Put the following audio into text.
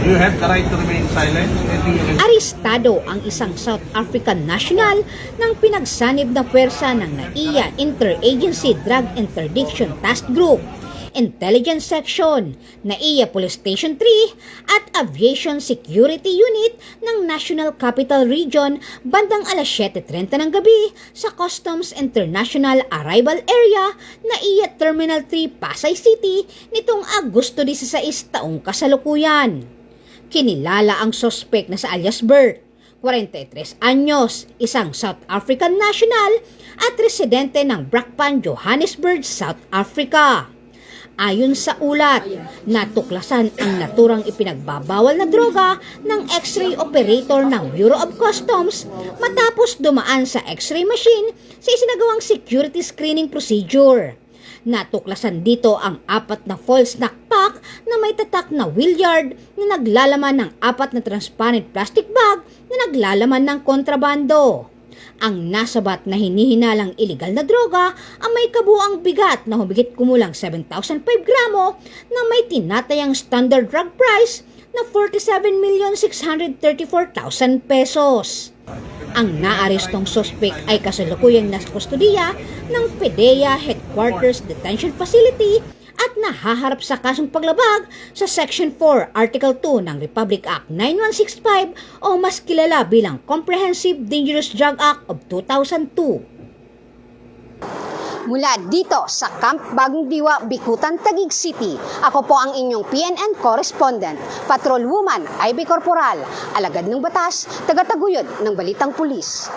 You have the right to remain silent. Arestado ang isang South African national ng pinagsanib na pwersa ng NAIA Interagency Drug Interdiction Task Group, Intelligence Section, NAIA Police Station 3 at Aviation Security Unit ng National Capital Region bandang alas 7:30 ng gabi sa Customs International Arrival Area, NAIA Terminal 3, Pasay City nitong Agosto 16 taong kasalukuyan. Kinilala ang sospek na sa alias Bert, 43 anyos, isang South African national at residente ng Brakpan, Johannesburg, South Africa. Ayon sa ulat, natuklasan ang naturang ipinagbabawal na droga ng X-ray operator ng Bureau of Customs matapos dumaan sa X-ray machine sa isinagawang security screening procedure. Natuklasan dito ang 4 na false knockback na may tatak na wheelyard na naglalaman ng 4 na transparent plastic bag na naglalaman ng kontrabando. Ang nasabat na hinihinalang iligal na droga ang may kabuang bigat na humigit kumulang 7,005 gramo na may tinatayang standard drug price na 47,634,000 pesos. Ang naarestong sospek ay kasalukuyang nasa kustudiya ng PDEA Headquarters Detention Facility at nahaharap sa kasong paglabag sa Section 4, Article 2 ng Republic Act 9165 o mas kilala bilang Comprehensive Dangerous Drug Act of 2002. Mula dito sa Camp Bagong Diwa, Bikutan, Taguig City, ako po ang inyong PNN correspondent, Patrol Woman Ivy Corporal, alagad ng batas, tagataguyod ng Balitang Pulis.